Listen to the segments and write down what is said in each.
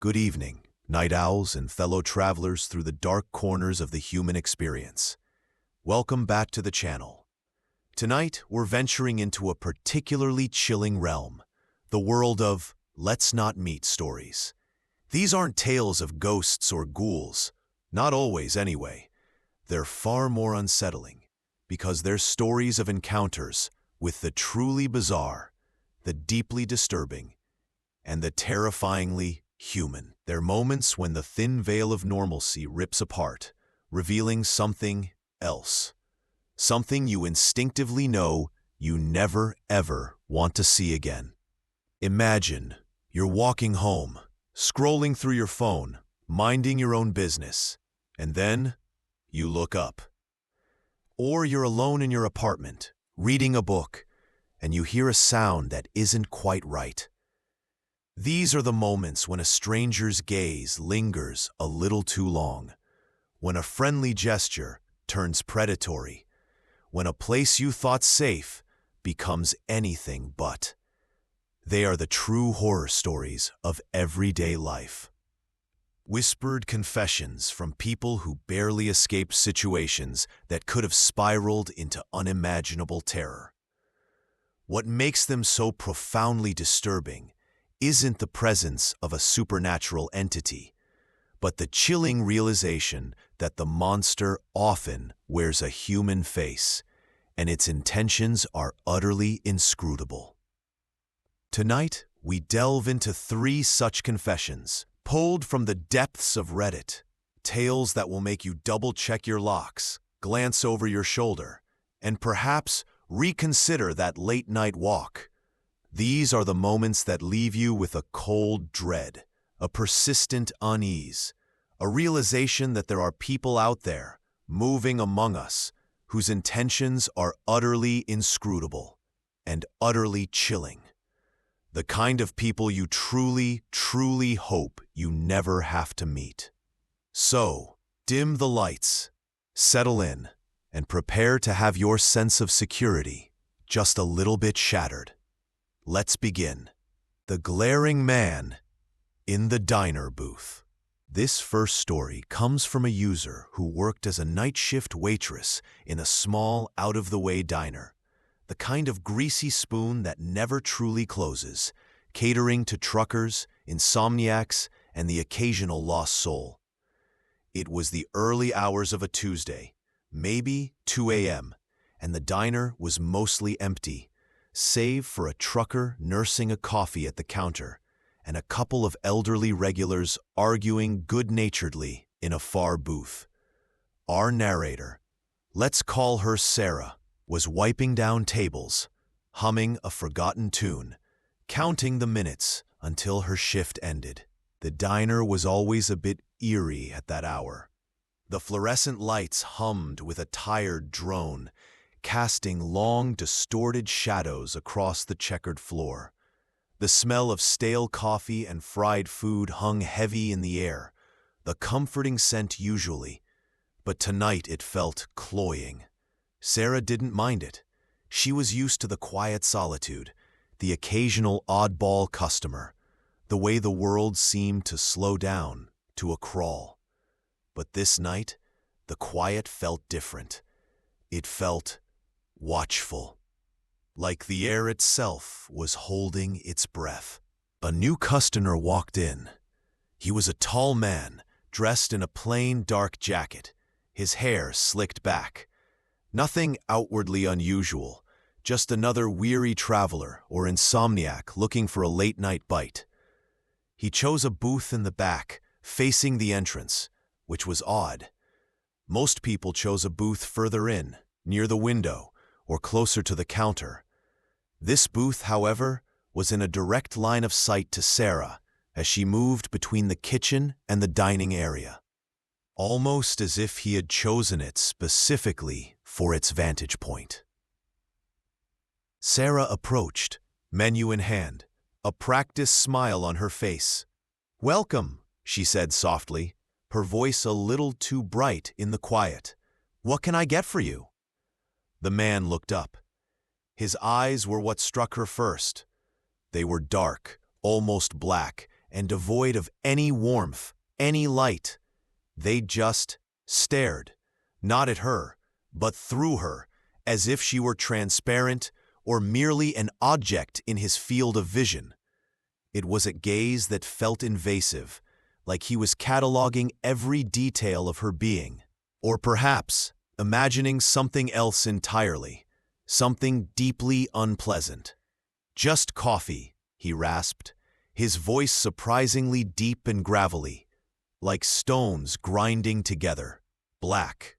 Good evening, night owls and fellow travelers through the dark corners of the human experience. Welcome back to the channel. Tonight, we're venturing into a particularly chilling realm, the world of let's not meet stories. These aren't tales of ghosts or ghouls, not always anyway. They're far more unsettling, because they're stories of encounters with the truly bizarre, the deeply disturbing, and the terrifyingly human. They're moments when the thin veil of normalcy rips apart, revealing something else. Something you instinctively know you never, ever want to see again. Imagine you're walking home, scrolling through your phone, minding your own business, and then you look up. Or you're alone in your apartment, reading a book, and you hear a sound that isn't quite right. These are the moments when a stranger's gaze lingers a little too long, when a friendly gesture turns predatory, when a place you thought safe becomes anything but. They are the true horror stories of everyday life. Whispered confessions from people who barely escaped situations that could have spiraled into unimaginable terror. What makes them so profoundly disturbing isn't the presence of a supernatural entity, but the chilling realization that the monster often wears a human face, and its intentions are utterly inscrutable. Tonight, we delve into 3 such confessions, pulled from the depths of Reddit, tales that will make you double-check your locks, glance over your shoulder, and perhaps reconsider that late-night walk. These are the moments that leave you with a cold dread, a persistent unease, a realization that there are people out there, moving among us, whose intentions are utterly inscrutable and utterly chilling. The kind of people you truly, truly hope you never have to meet. So, dim the lights, settle in, and prepare to have your sense of security just a little bit shattered. Let's begin. The Glaring Man in the Diner Booth. This first story comes from a user who worked as a night shift waitress in a small, out-of-the-way diner, the kind of greasy spoon that never truly closes, catering to truckers, insomniacs, and the occasional lost soul. It was the early hours of a Tuesday, maybe 2 a.m., and the diner was mostly empty, save for a trucker nursing a coffee at the counter and a couple of elderly regulars arguing good-naturedly in a far booth. Our narrator, let's call her Sarah, was wiping down tables, humming a forgotten tune, counting the minutes until her shift ended. The diner was always a bit eerie at that hour. The fluorescent lights hummed with a tired drone, casting long, distorted shadows across the checkered floor. The smell of stale coffee and fried food hung heavy in the air, the comforting scent usually, but tonight it felt cloying. Sarah didn't mind it. She was used to the quiet solitude, the occasional oddball customer, the way the world seemed to slow down to a crawl. But this night, the quiet felt different. It felt watchful, like the air itself was holding its breath. A new customer walked in. He was a tall man, dressed in a plain dark jacket, his hair slicked back. Nothing outwardly unusual, just another weary traveler or insomniac looking for a late-night bite. He chose a booth in the back, facing the entrance, which was odd. Most people chose a booth further in, near the window, or closer to the counter. This booth, however, was in a direct line of sight to Sarah as she moved between the kitchen and the dining area, almost as if he had chosen it specifically for its vantage point. Sarah approached, menu in hand, a practiced smile on her face. "Welcome," she said softly, her voice a little too bright in the quiet. "What can I get for you?" The man looked up. His eyes were what struck her first. They were dark, almost black, and devoid of any warmth, any light. They just stared, not at her, but through her, as if she were transparent or merely an object in his field of vision. It was a gaze that felt invasive, like he was cataloging every detail of her being. Or perhaps imagining something else entirely, something deeply unpleasant. "Just coffee," he rasped, his voice surprisingly deep and gravelly, like stones grinding together. "Black."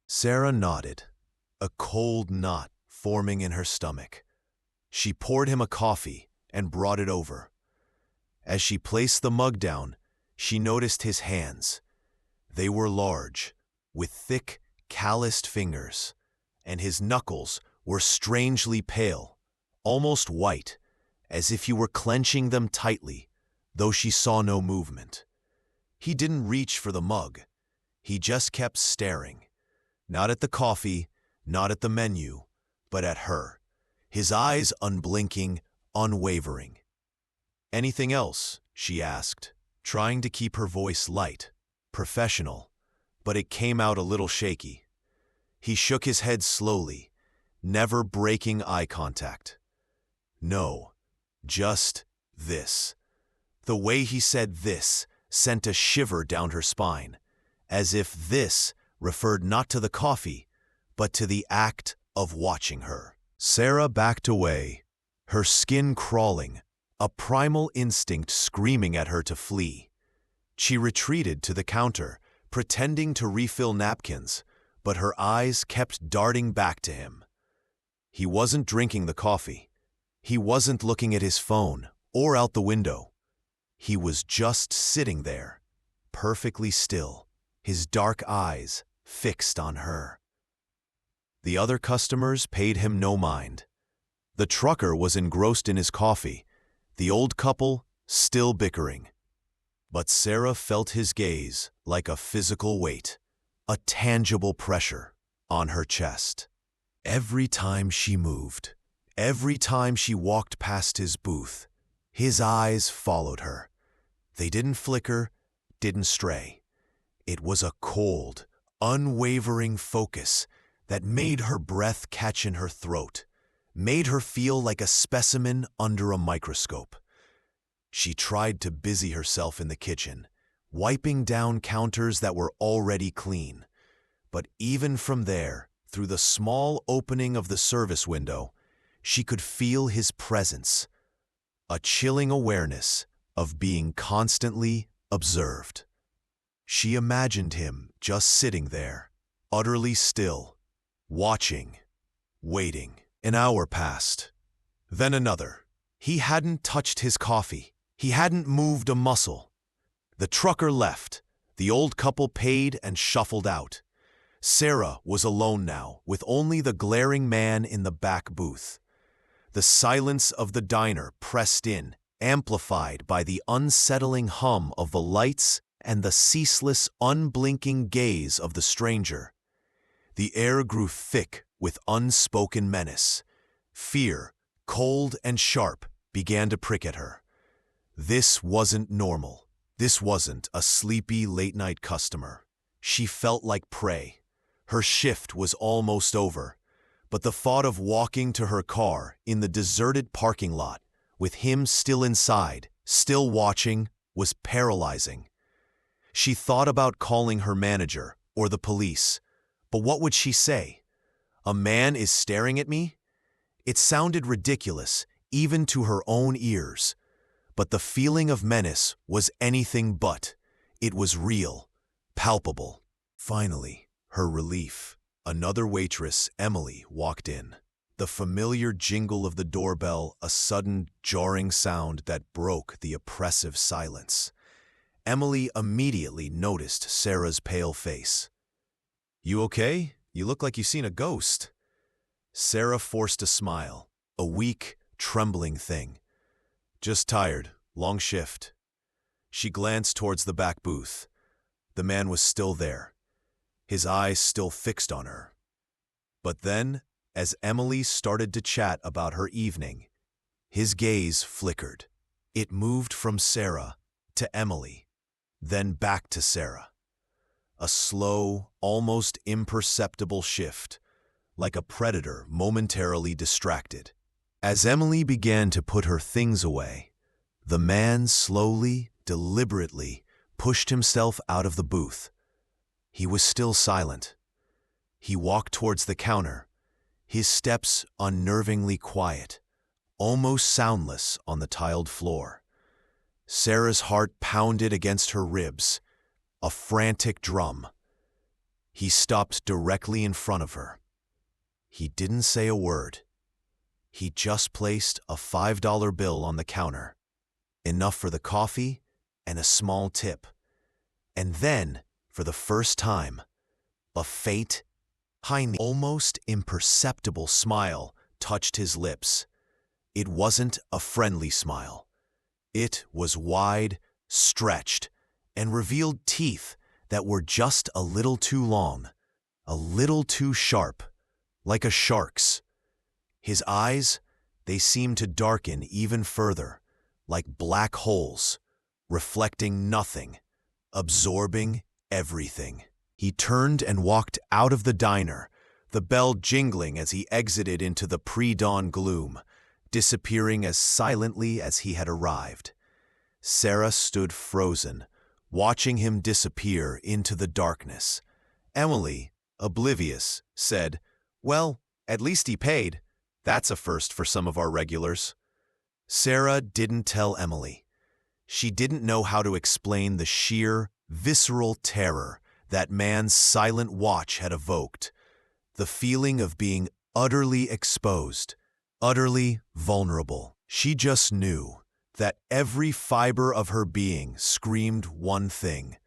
Sarah nodded, a cold knot forming in her stomach. She poured him a coffee and brought it over. As she placed the mug down, she noticed his hands. They were large, with thick, calloused fingers, and his knuckles were strangely pale, almost white, as if he were clenching them tightly, though she saw no movement. He didn't reach for the mug. He just kept staring, not at the coffee, not at the menu, but at her, his eyes unblinking, unwavering. "Anything else?" she asked, trying to keep her voice light, professional, but it came out a little shaky. He shook his head slowly, never breaking eye contact. "No, just this." The way he said "this" sent a shiver down her spine, as if "this" referred not to the coffee, but to the act of watching her. Sarah backed away, her skin crawling, a primal instinct screaming at her to flee. She retreated to the counter, pretending to refill napkins, but her eyes kept darting back to him. He wasn't drinking the coffee. He wasn't looking at his phone or out the window. He was just sitting there, perfectly still, his dark eyes fixed on her. The other customers paid him no mind. The trucker was engrossed in his coffee, the old couple still bickering. But Sarah felt his gaze like a physical weight, a tangible pressure on her chest. Every time she moved, every time she walked past his booth, his eyes followed her. They didn't flicker, didn't stray. It was a cold, unwavering focus that made her breath catch in her throat, made her feel like a specimen under a microscope. She tried to busy herself in the kitchen, wiping down counters that were already clean. But even from there, through the small opening of the service window, she could feel his presence, a chilling awareness of being constantly observed. She imagined him just sitting there, utterly still, watching, waiting. An hour passed, then another. He hadn't touched his coffee. He hadn't moved a muscle. The trucker left. The old couple paid and shuffled out. Sarah was alone now, with only the glaring man in the back booth. The silence of the diner pressed in, amplified by the unsettling hum of the lights and the ceaseless, unblinking gaze of the stranger. The air grew thick with unspoken menace. Fear, cold and sharp, began to prick at her. This wasn't normal. This wasn't a sleepy late-night customer. She felt like prey. Her shift was almost over, but the thought of walking to her car in the deserted parking lot, with him still inside, still watching, was paralyzing. She thought about calling her manager or the police, but what would she say? "A man is staring at me?" It sounded ridiculous, even to her own ears. But the feeling of menace was anything but. It was real, palpable. Finally, her relief. Another waitress, Emily, walked in. The familiar jingle of the doorbell, a sudden, jarring sound that broke the oppressive silence. Emily immediately noticed Sarah's pale face. "You okay? You look like you've seen a ghost." Sarah forced a smile, a weak, trembling thing. "Just tired. Long shift." She glanced towards the back booth. The man was still there, his eyes still fixed on her. But then, as Emily started to chat about her evening, his gaze flickered. It moved from Sarah, to Emily, then back to Sarah. A slow, almost imperceptible shift, like a predator momentarily distracted. As Emily began to put her things away, the man slowly, deliberately pushed himself out of the booth. He was still silent. He walked towards the counter, his steps unnervingly quiet, almost soundless on the tiled floor. Sarah's heart pounded against her ribs, a frantic drum. He stopped directly in front of her. He didn't say a word. He just placed a $5 bill on the counter, enough for the coffee and a small tip. And then, for the first time, a faint, tiny, almost imperceptible smile touched his lips. It wasn't a friendly smile. It was wide, stretched, and revealed teeth that were just a little too long, a little too sharp, like a shark's. His eyes, they seemed to darken even further, like black holes, reflecting nothing, absorbing everything. He turned and walked out of the diner, the bell jingling as he exited into the pre-dawn gloom, disappearing as silently as he had arrived. Sarah stood frozen, watching him disappear into the darkness. Emily, oblivious, said, "Well, at least he paid. That's a first for some of our regulars." Sarah didn't tell Emily. She didn't know how to explain the sheer, visceral terror that man's silent watch had evoked, the feeling of being utterly exposed, utterly vulnerable. She just knew that every fiber of her being screamed one thing: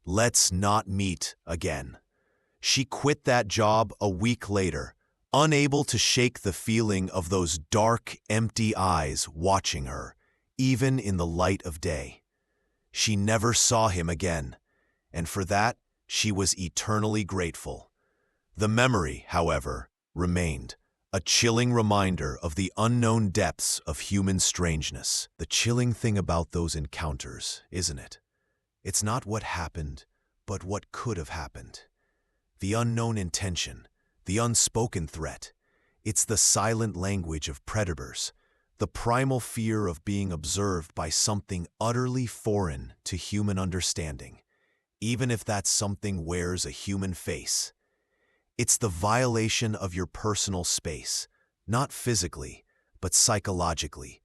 let's not meet again. She quit that job a week later, unable to shake the feeling of those dark, empty eyes watching her, even in the light of day. She never saw him again, and for that, she was eternally grateful. The memory, however, remained, a chilling reminder of the unknown depths of human strangeness. The chilling thing about those encounters, isn't it? It's not what happened, but what could have happened. The unknown intention, the unspoken threat. It's the silent language of predators, the primal fear of being observed by something utterly foreign to human understanding, even if that something wears a human face. It's the violation of your personal space, not physically, but psychologically,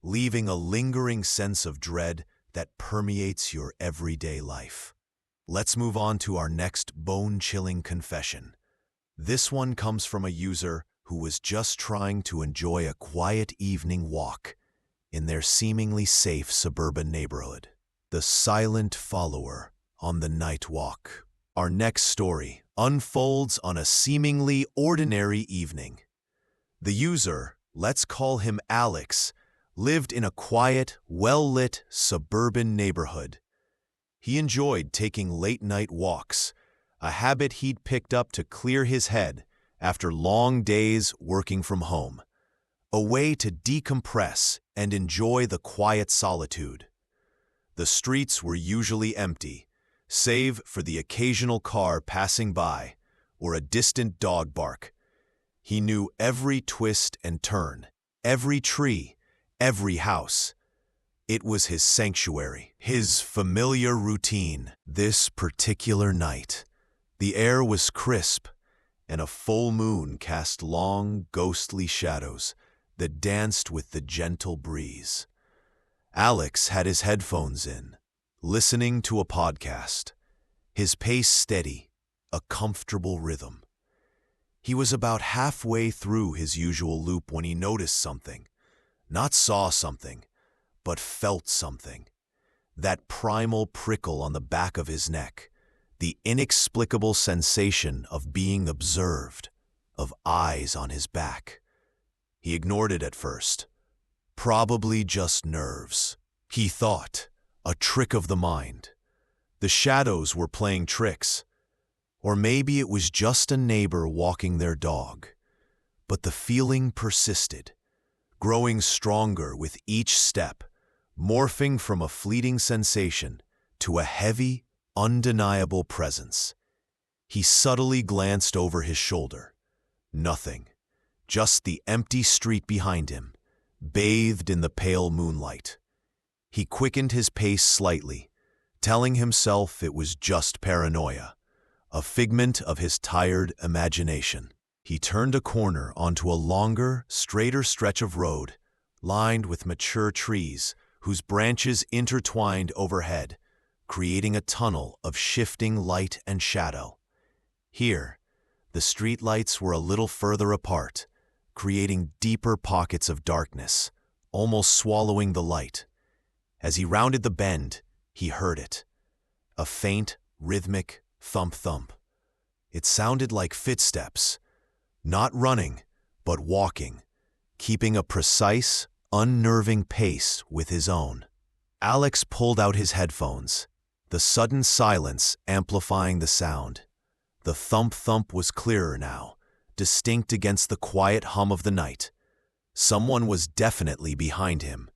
leaving a lingering sense of dread that permeates your everyday life. Let's move on to our next bone-chilling confession. This one comes from a user who was just trying to enjoy a quiet evening walk in their seemingly safe suburban neighborhood. The silent follower on the night walk. Our next story unfolds on a seemingly ordinary evening. The user, let's call him Alex, lived in a quiet, well-lit suburban neighborhood. He enjoyed taking late-night walks, a habit he'd picked up to clear his head after long days working from home, a way to decompress and enjoy the quiet solitude. The streets were usually empty, save for the occasional car passing by or a distant dog bark. He knew every twist and turn, every tree, every house. It was his sanctuary, his familiar routine. This particular night, the air was crisp, and a full moon cast long, ghostly shadows that danced with the gentle breeze. Alex had his headphones in, listening to a podcast, his pace steady, a comfortable rhythm. He was about halfway through his usual loop when he noticed something, not saw something, but felt something. That primal prickle on the back of his neck, the inexplicable sensation of being observed, of eyes on his back. He ignored it at first. Probably just nerves, he thought, a trick of the mind. The shadows were playing tricks. Or maybe it was just a neighbor walking their dog. But the feeling persisted, growing stronger with each step, morphing from a fleeting sensation to a heavy, undeniable presence. He subtly glanced over his shoulder. Nothing. Just the empty street behind him, bathed in the pale moonlight. He quickened his pace slightly, telling himself it was just paranoia, a figment of his tired imagination. He turned a corner onto a longer, straighter stretch of road, lined with mature trees whose branches intertwined overhead, creating a tunnel of shifting light and shadow. Here, the streetlights were a little further apart, creating deeper pockets of darkness, almost swallowing the light. As he rounded the bend, he heard it. A faint, rhythmic thump-thump. It sounded like footsteps, not running, but walking, keeping a precise, unnerving pace with his own. Alex pulled out his headphones, the sudden silence amplifying the sound. The thump-thump was clearer now, distinct against the quiet hum of the night. Someone was definitely behind him.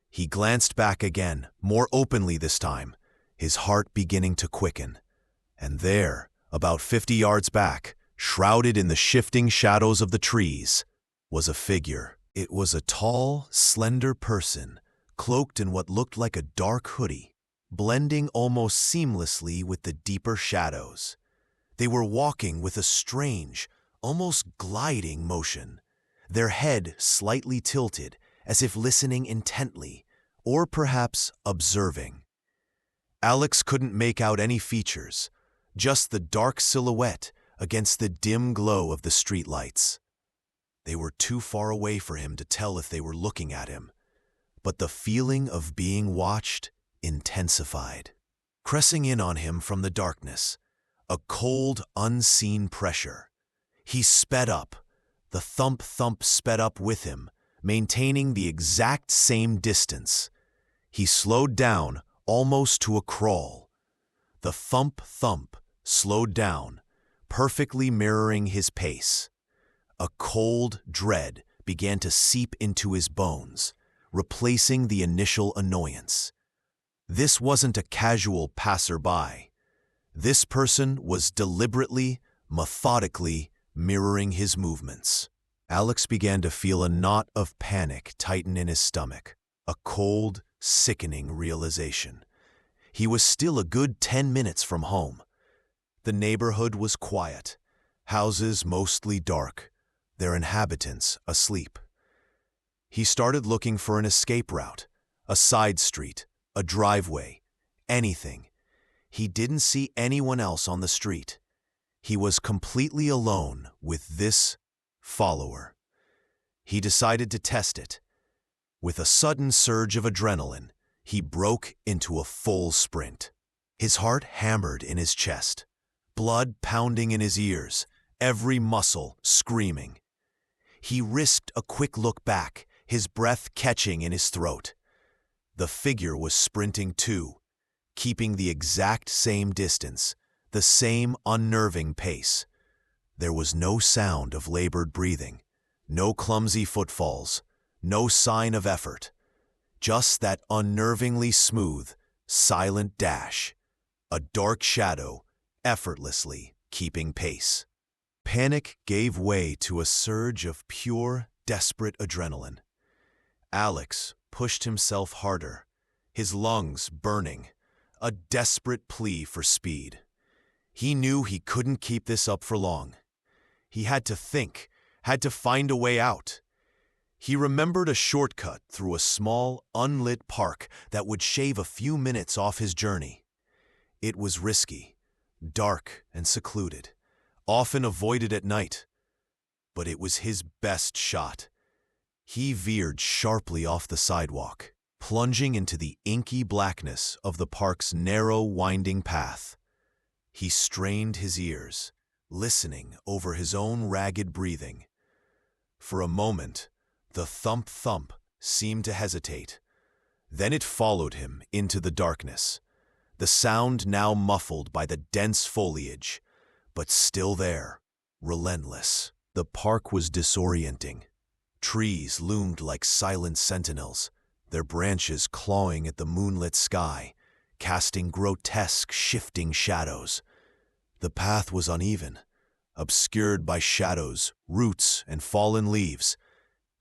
He glanced back again, more openly this time, his heart beginning to quicken. And there, about 50 yards back, shrouded in the shifting shadows of the trees, was a figure. It was a tall, slender person, cloaked in what looked like a dark hoodie, blending almost seamlessly with the deeper shadows. They were walking with a strange, almost gliding motion, their head slightly tilted, as if listening intently, or perhaps observing. Alex couldn't make out any features, just the dark silhouette against the dim glow of the streetlights. They were too far away for him to tell if they were looking at him, but the feeling of being watched intensified, pressing in on him from the darkness, a cold, unseen pressure. He sped up. The thump-thump sped up with him, maintaining the exact same distance. He slowed down, almost to a crawl. The thump-thump slowed down, perfectly mirroring his pace. A cold dread began to seep into his bones, replacing the initial annoyance. This wasn't a casual passerby. This person was deliberately, methodically mirroring his movements. Alex began to feel a knot of panic tighten in his stomach, a cold, sickening realization. He was still a good 10 minutes from home. The neighborhood was quiet, houses mostly dark, their inhabitants asleep. He started looking for an escape route, a side street, a driveway, anything. He didn't see anyone else on the street. He was completely alone with this follower. He decided to test it. With a sudden surge of adrenaline, he broke into a full sprint. His heart hammered in his chest, blood pounding in his ears, every muscle screaming. He risked a quick look back, his breath catching in his throat. The figure was sprinting too, keeping the exact same distance, the same unnerving pace. There was no sound of labored breathing, no clumsy footfalls, no sign of effort. Just that unnervingly smooth, silent dash, a dark shadow effortlessly keeping pace. Panic gave way to a surge of pure, desperate adrenaline. Alex pushed himself harder, his lungs burning, a desperate plea for speed. He knew he couldn't keep this up for long. He had to think, had to find a way out. He remembered a shortcut through a small, unlit park that would shave a few minutes off his journey. It was risky, dark and secluded, often avoided at night. But it was his best shot. He veered sharply off the sidewalk, plunging into the inky blackness of the park's narrow, winding path. He strained his ears, listening over his own ragged breathing. For a moment, the thump-thump seemed to hesitate. Then it followed him into the darkness, the sound now muffled by the dense foliage, but still there, relentless. The park was disorienting. Trees loomed like silent sentinels, their branches clawing at the moonlit sky, casting grotesque, shifting shadows. The path was uneven, obscured by shadows, roots, and fallen leaves.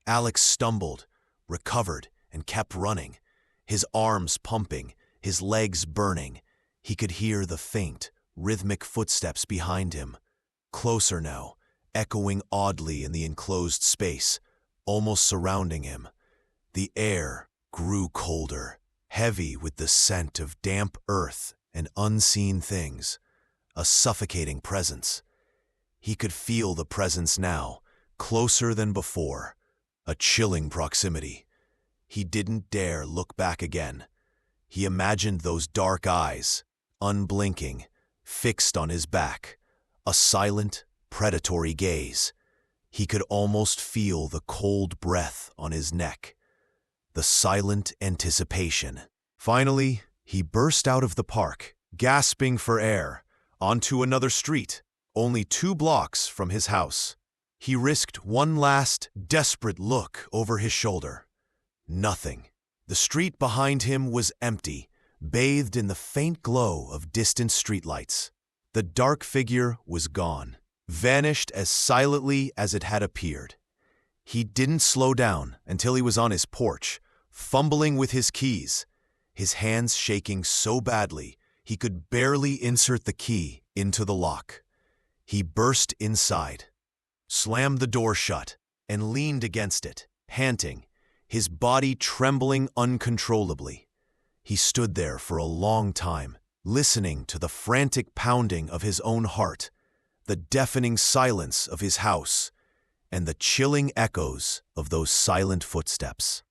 Alex stumbled, recovered, and kept running, his arms pumping, his legs burning. He could hear the faint, rhythmic footsteps behind him, closer now, echoing oddly in the enclosed space, almost surrounding him. The air grew colder, heavy with the scent of damp earth and unseen things, a suffocating presence. He could feel the presence now, closer than before, a chilling proximity. He didn't dare look back again. He imagined those dark eyes, unblinking, fixed on his back, a silent, predatory gaze. He could almost feel the cold breath on his neck, the silent anticipation. Finally, he burst out of the park, gasping for air, onto another street, only 2 blocks from his house. He risked one last, desperate look over his shoulder. Nothing. The street behind him was empty, bathed in the faint glow of distant streetlights. The dark figure was gone, vanished as silently as it had appeared. He didn't slow down until he was on his porch, fumbling with his keys, his hands shaking so badly he could barely insert the key into the lock. He burst inside, slammed the door shut, and leaned against it, panting, his body trembling uncontrollably. He stood there for a long time, listening to the frantic pounding of his own heart, the deafening silence of his house, and the chilling echoes of those silent footsteps.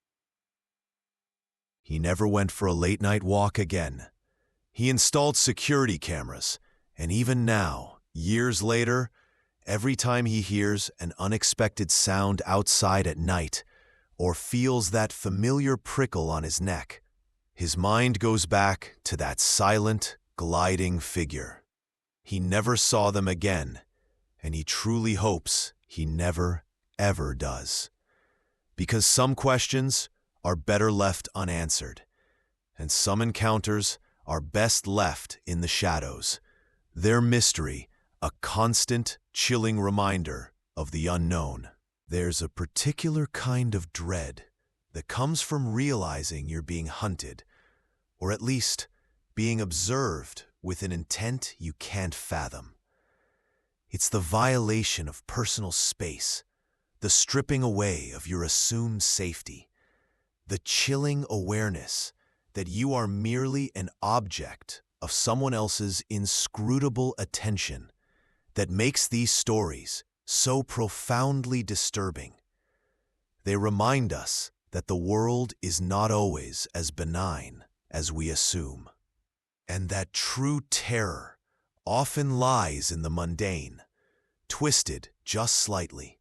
He never went for a late-night walk again. He installed security cameras, and even now, years later, every time he hears an unexpected sound outside at night or feels that familiar prickle on his neck, his mind goes back to that silent, gliding figure. He never saw them again, and he truly hopes he never, ever does. Because some questions are better left unanswered, and some encounters are best left in the shadows, their mystery a constant, chilling reminder of the unknown. There's a particular kind of dread that comes from realizing you're being hunted, or at least being observed with an intent you can't fathom. It's the violation of personal space, the stripping away of your assumed safety, the chilling awareness that you are merely an object of someone else's inscrutable attention that makes these stories so profoundly disturbing. They remind us that the world is not always as benign as we assume, and that true terror often lies in the mundane, twisted just slightly.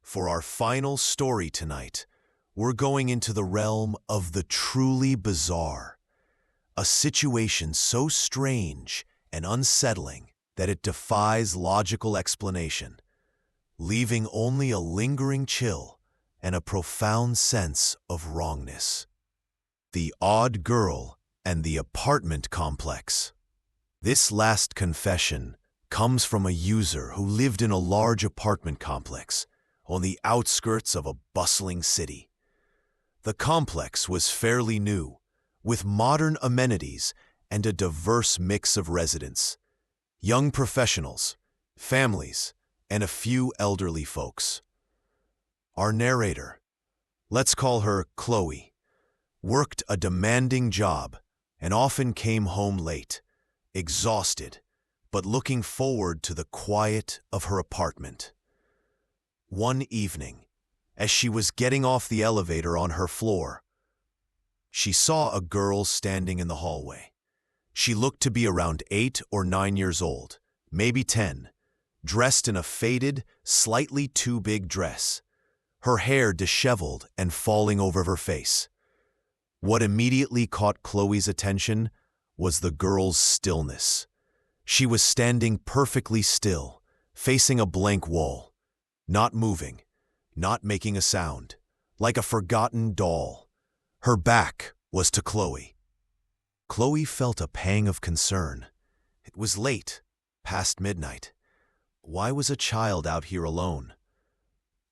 For our final story tonight, we're going into the realm of the truly bizarre, a situation so strange and unsettling that it defies logical explanation, leaving only a lingering chill and a profound sense of wrongness. The Odd Girl and the Apartment Complex. This last confession comes from a user who lived in a large apartment complex on the outskirts of a bustling city. The complex was fairly new, with modern amenities and a diverse mix of residents, young professionals, families, and a few elderly folks. Our narrator, let's call her Chloe, worked a demanding job and often came home late, exhausted, but looking forward to the quiet of her apartment. One evening, as she was getting off the elevator on her floor, she saw a girl standing in the hallway. She looked to be around 8 or 9 years old, maybe 10, dressed in a faded, slightly too big dress, her hair disheveled and falling over her face. What immediately caught Chloe's attention was the girl's stillness. She was standing perfectly still, facing a blank wall, not moving, not making a sound, like a forgotten doll. Her back was to Chloe. Chloe felt a pang of concern. It was late, past midnight. Why was a child out here alone?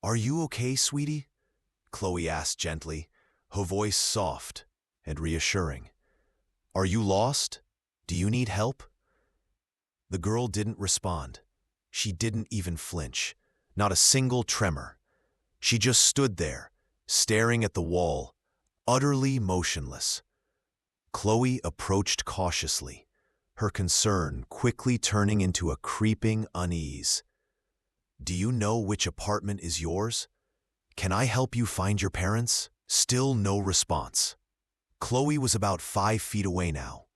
"Are you okay, sweetie?" Chloe asked gently, her voice soft and reassuring. "Are you lost? Do you need help?" The girl didn't respond. She didn't even flinch, not a single tremor. She just stood there, staring at the wall, utterly motionless. Chloe approached cautiously, her concern quickly turning into a creeping unease. "Do you know which apartment is yours? Can I help you find your parents?" Still no response. Chloe was about 5 feet away now.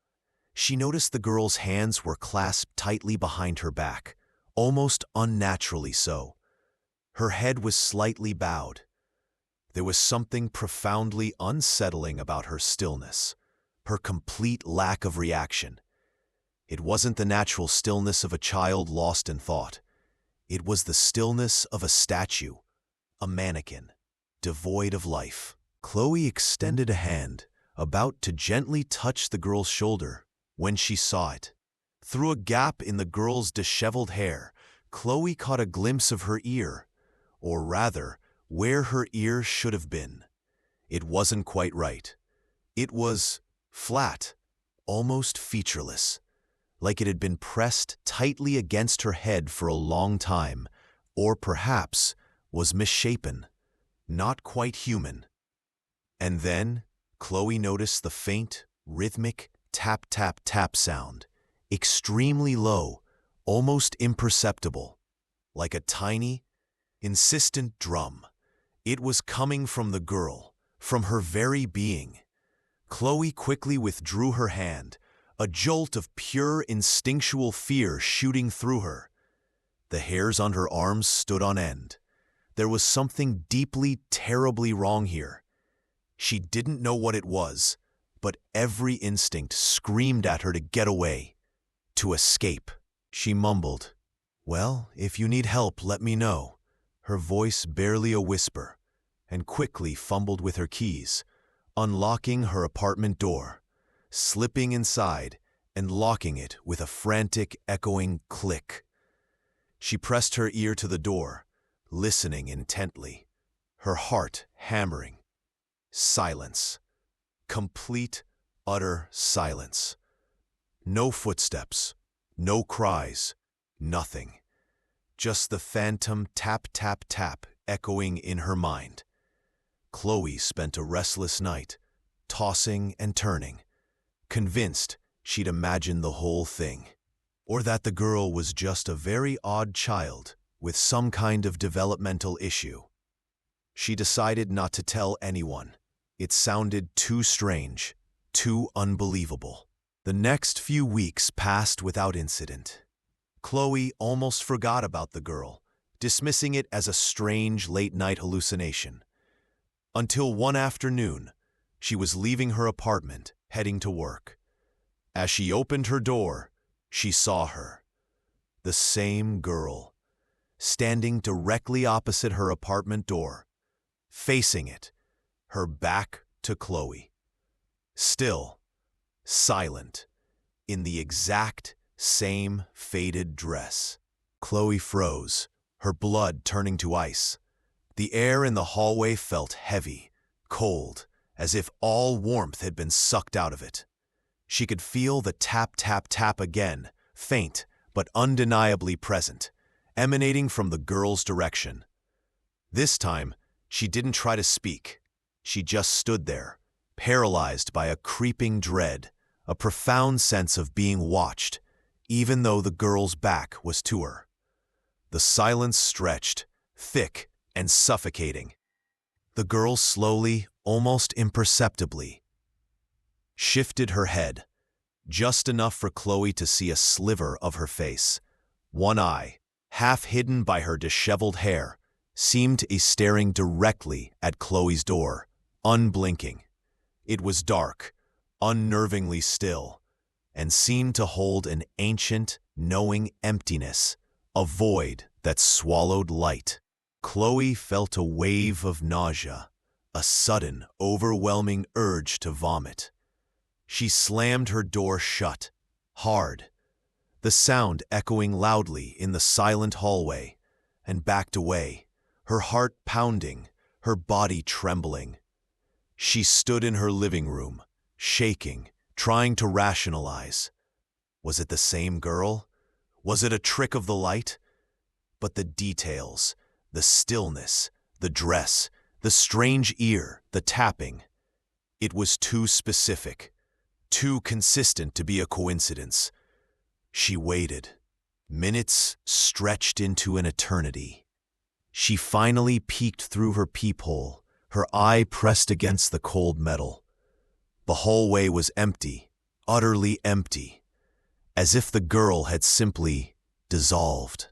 She noticed the girl's hands were clasped tightly behind her back, almost unnaturally so. Her head was slightly bowed. There was something profoundly unsettling about her stillness, her complete lack of reaction. It wasn't the natural stillness of a child lost in thought. It was the stillness of a statue, a mannequin, devoid of life. Chloe extended a hand, about to gently touch the girl's shoulder, when she saw it. Through a gap in the girl's disheveled hair, Chloe caught a glimpse of her ear, or rather, where her ear should have been. It wasn't quite right. It was flat, almost featureless, like it had been pressed tightly against her head for a long time, or perhaps was misshapen, not quite human. And then Chloe noticed the faint, rhythmic tap-tap-tap sound, extremely low, almost imperceptible, like a tiny, insistent drum. It was coming from the girl, from her very being. Chloe quickly withdrew her hand, a jolt of pure instinctual fear shooting through her. The hairs on her arms stood on end. There was something deeply, terribly wrong here. She didn't know what it was, but every instinct screamed at her to get away, to escape. She mumbled, "Well, if you need help, let me know," her voice barely a whisper, and quickly fumbled with her keys, unlocking her apartment door, slipping inside and locking it with a frantic, echoing click. She pressed her ear to the door, listening intently, her heart hammering. Silence. Complete, utter silence. No footsteps, no cries, nothing. Just the phantom tap-tap-tap echoing in her mind. Chloe spent a restless night, tossing and turning, convinced she'd imagined the whole thing, or that the girl was just a very odd child with some kind of developmental issue. She decided not to tell anyone. It sounded too strange, too unbelievable. The next few weeks passed without incident. Chloe almost forgot about the girl, dismissing it as a strange late-night hallucination. Until one afternoon, she was leaving her apartment, heading to work. As she opened her door, she saw her. The same girl, standing directly opposite her apartment door, facing it, her back to Chloe. Still, silent, in the exact same faded dress. Chloe froze, her blood turning to ice. The air in the hallway felt heavy, cold, as if all warmth had been sucked out of it. She could feel the tap-tap-tap again, faint but undeniably present, emanating from the girl's direction. This time, she didn't try to speak. She just stood there, paralyzed by a creeping dread, a profound sense of being watched, even though the girl's back was to her. The silence stretched, thick and suffocating. The girl slowly, almost imperceptibly, shifted her head, just enough for Chloe to see a sliver of her face. One eye, half hidden by her disheveled hair, seemed to be staring directly at Chloe's door, unblinking. It was dark, unnervingly still, and seemed to hold an ancient, knowing emptiness, a void that swallowed light. Chloe felt a wave of nausea, a sudden, overwhelming urge to vomit. She slammed her door shut, hard, the sound echoing loudly in the silent hallway, and backed away, her heart pounding, her body trembling. She stood in her living room, shaking, trying to rationalize. Was it the same girl? Was it a trick of the light? But the details, the stillness, the dress, the strange ear, the tapping, it was too specific, too consistent to be a coincidence. She waited. Minutes stretched into an eternity. She finally peeked through her peephole, her eye pressed against the cold metal. The hallway was empty, utterly empty, as if the girl had simply dissolved.